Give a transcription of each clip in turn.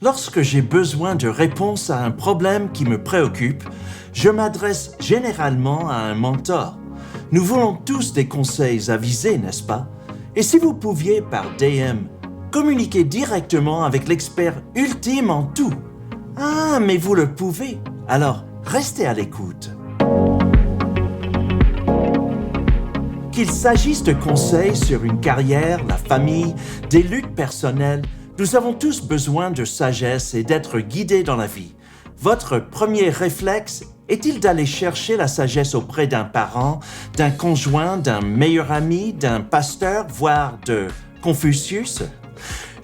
Lorsque j'ai besoin de réponses à un problème qui me préoccupe, je m'adresse généralement à un mentor. Nous voulons tous des conseils avisés, n'est-ce pas? Et si vous pouviez, par DM, communiquer directement avec l'expert ultime en tout? Ah, mais vous le pouvez. Alors, restez à l'écoute. Qu'il s'agisse de conseils sur une carrière, la famille, des luttes personnelles, nous avons tous besoin de sagesse et d'être guidés dans la vie. Votre premier réflexe est-il d'aller chercher la sagesse auprès d'un parent, d'un conjoint, d'un meilleur ami, d'un pasteur, voire de Confucius?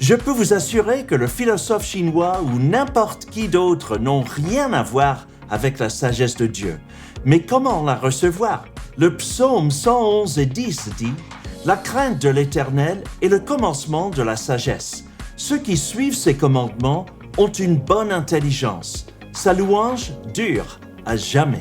Je peux vous assurer que le philosophe chinois ou n'importe qui d'autre n'ont rien à voir avec la sagesse de Dieu. Mais comment la recevoir? Le psaume 111:10 dit « La crainte de l'Éternel est le commencement de la sagesse. Ceux qui suivent ses commandements ont une bonne intelligence. Sa louange dure à jamais. »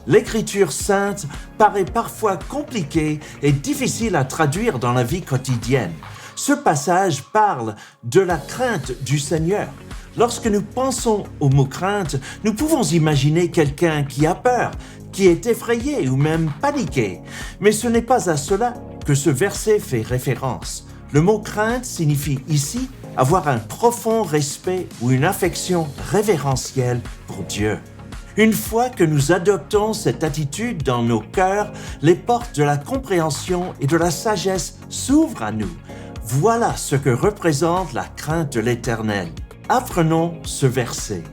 L'Écriture sainte paraît parfois compliquée et difficile à traduire dans la vie quotidienne. Ce passage parle de la crainte du Seigneur. Lorsque nous pensons au mot crainte, nous pouvons imaginer quelqu'un qui a peur, qui est effrayé ou même paniqué. Mais ce n'est pas à cela que ce verset fait référence. Le mot crainte signifie ici avoir un profond respect ou une affection révérentielle pour Dieu. Une fois que nous adoptons cette attitude dans nos cœurs, les portes de la compréhension et de la sagesse s'ouvrent à nous. Voilà ce que représente la crainte de l'Éternel. Apprenons ce verset.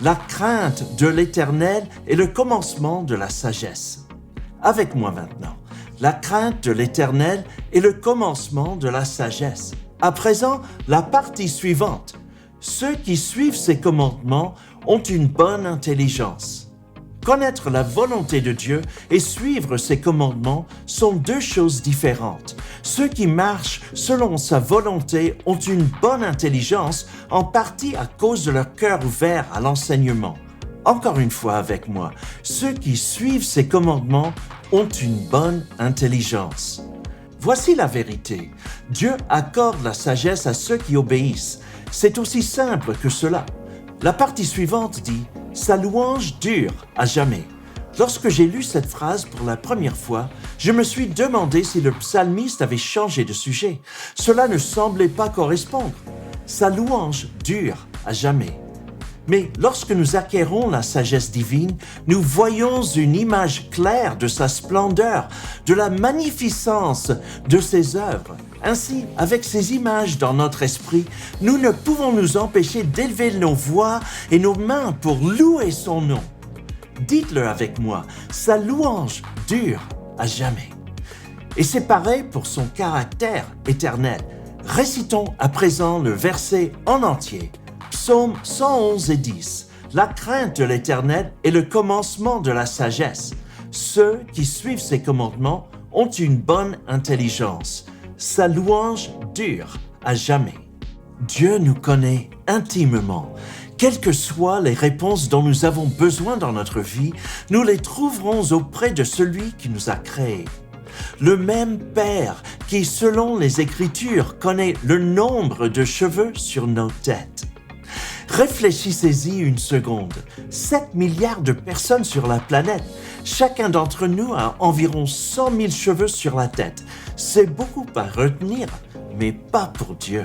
La crainte de l'Éternel est le commencement de la sagesse. Avec moi maintenant. La crainte de l'Éternel est le commencement de la sagesse. À présent, la partie suivante. Ceux qui suivent ses commandements ont une bonne intelligence. Connaître la volonté de Dieu et suivre ses commandements sont deux choses différentes. Ceux qui marchent selon sa volonté ont une bonne intelligence, en partie à cause de leur cœur ouvert à l'enseignement. Encore une fois avec moi, ceux qui suivent ses commandements ont une bonne intelligence. Voici la vérité. Dieu accorde la sagesse à ceux qui obéissent. C'est aussi simple que cela. La partie suivante dit « Sa louange dure à jamais ». Lorsque j'ai lu cette phrase pour la première fois, je me suis demandé si le psalmiste avait changé de sujet. Cela ne semblait pas correspondre. Sa louange dure à jamais. Mais lorsque nous acquérons la sagesse divine, nous voyons une image claire de sa splendeur, de la magnificence de ses œuvres. Ainsi, avec ces images dans notre esprit, nous ne pouvons nous empêcher d'élever nos voix et nos mains pour louer son nom. Dites-le avec moi, sa louange dure à jamais. Et c'est pareil pour son caractère éternel. Récitons à présent le verset en entier. Psaume 111:10. La crainte de l'Éternel est le commencement de la sagesse. Ceux qui suivent ses commandements ont une bonne intelligence. Sa louange dure à jamais. Dieu nous connaît intimement. Quelles que soient les réponses dont nous avons besoin dans notre vie, nous les trouverons auprès de celui qui nous a créés. Le même Père qui, selon les Écritures, connaît le nombre de cheveux sur nos têtes. Réfléchissez-y une seconde. 7 milliards de personnes sur la planète. Chacun d'entre nous a environ 100 000 cheveux sur la tête. C'est beaucoup à retenir, mais pas pour Dieu.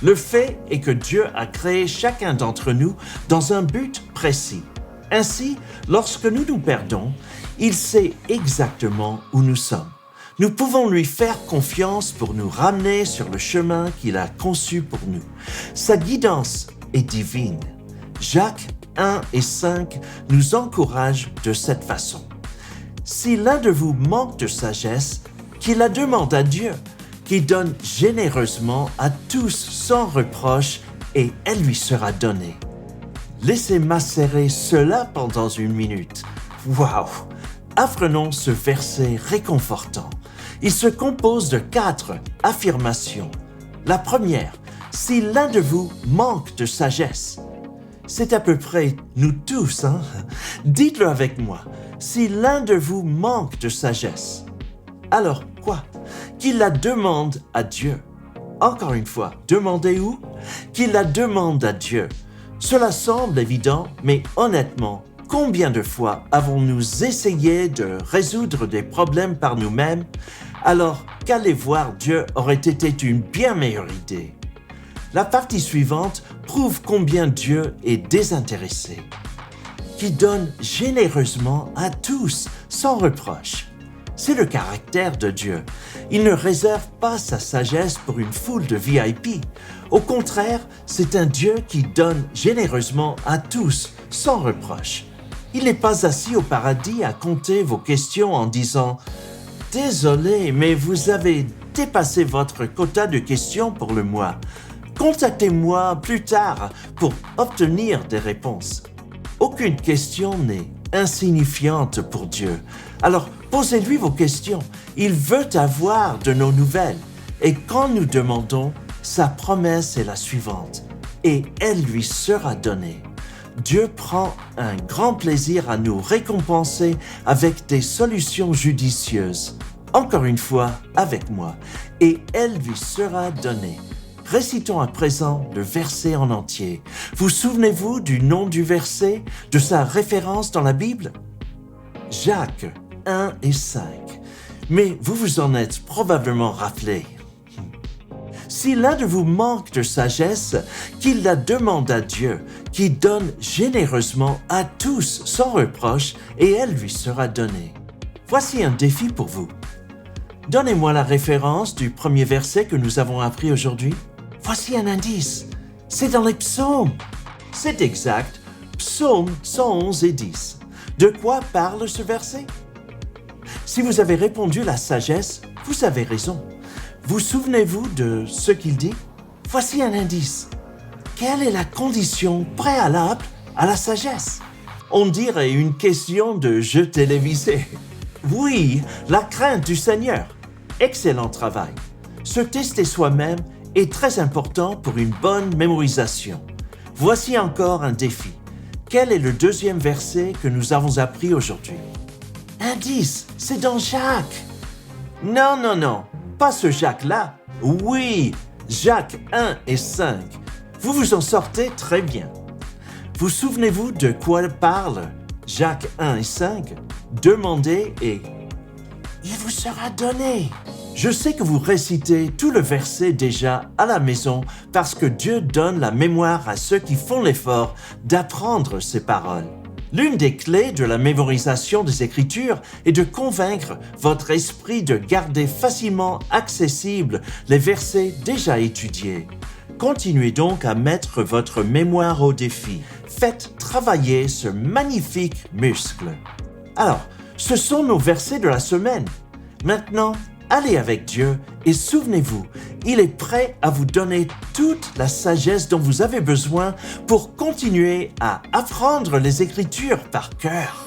Le fait est que Dieu a créé chacun d'entre nous dans un but précis. Ainsi, lorsque nous nous perdons, il sait exactement où nous sommes. Nous pouvons lui faire confiance pour nous ramener sur le chemin qu'il a conçu pour nous. Sa guidance est divine. Jacques 1:5 nous encourage de cette façon. Si l'un de vous manque de sagesse, qu'il la demande à Dieu, qui donne généreusement à tous sans reproche, et elle lui sera donnée. Laissez macérer cela pendant une minute. Waouh! Apprenons ce verset réconfortant. Il se compose de 4 affirmations. La première, si l'un de vous manque de sagesse. C'est à peu près nous tous, hein? Dites-le avec moi. Si l'un de vous manque de sagesse. Alors quoi? Qu'il la demande à Dieu. Encore une fois, demandez où? Qu'il la demande à Dieu. Cela semble évident, mais honnêtement, combien de fois avons-nous essayé de résoudre des problèmes par nous-mêmes, alors qu'aller voir Dieu aurait été une bien meilleure idée? La partie suivante prouve combien Dieu est désintéressé, qui donne généreusement à tous, sans reproche. C'est le caractère de Dieu. Il ne réserve pas sa sagesse pour une foule de VIP. Au contraire, c'est un Dieu qui donne généreusement à tous, sans reproche. Il n'est pas assis au paradis à compter vos questions en disant « Désolé, mais vous avez dépassé votre quota de questions pour le mois. Contactez-moi plus tard pour obtenir des réponses. » Aucune question n'est insignifiante pour Dieu. Alors, posez-lui vos questions. Il veut avoir de nos nouvelles. Et quand nous demandons, sa promesse est la suivante. Et elle lui sera donnée. Dieu prend un grand plaisir à nous récompenser avec des solutions judicieuses. Encore une fois, avec moi. Et elle lui sera donnée. Récitons à présent le verset en entier. Vous souvenez-vous du nom du verset, de sa référence dans la Bible? Jacques 1 et 5. Mais vous vous en êtes probablement rappelé. Si l'un de vous manque de sagesse, qu'il la demande à Dieu, qui donne généreusement à tous sans reproche, et elle lui sera donnée. Voici un défi pour vous. Donnez-moi la référence du premier verset que nous avons appris aujourd'hui. Voici un indice. C'est dans les psaumes. C'est exact. Psaume 111 et 10. De quoi parle ce verset? Si vous avez répondu la sagesse, vous avez raison. Vous souvenez-vous de ce qu'il dit? Voici un indice. Quelle est la condition préalable à la sagesse? On dirait une question de jeu télévisé. Oui, la crainte du Seigneur. Excellent travail. Se tester soi-même est très important pour une bonne mémorisation. Voici encore un défi. Quel est le deuxième verset que nous avons appris aujourd'hui? Indice, c'est dans Jacques. Non, pas ce Jacques-là. Oui, Jacques 1 et 5. Vous vous en sortez très bien. Vous souvenez-vous de quoi parle Jacques 1 et 5? Demandez et il vous sera donné. Je sais que vous récitez tout le verset déjà à la maison parce que Dieu donne la mémoire à ceux qui font l'effort d'apprendre ces paroles. L'une des clés de la mémorisation des Écritures est de convaincre votre esprit de garder facilement accessibles les versets déjà étudiés. Continuez donc à mettre votre mémoire au défi. Faites travailler ce magnifique muscle. Alors, ce sont nos versets de la semaine. Maintenant, allez avec Dieu et souvenez-vous, il est prêt à vous donner toute la sagesse dont vous avez besoin pour continuer à apprendre les Écritures par cœur.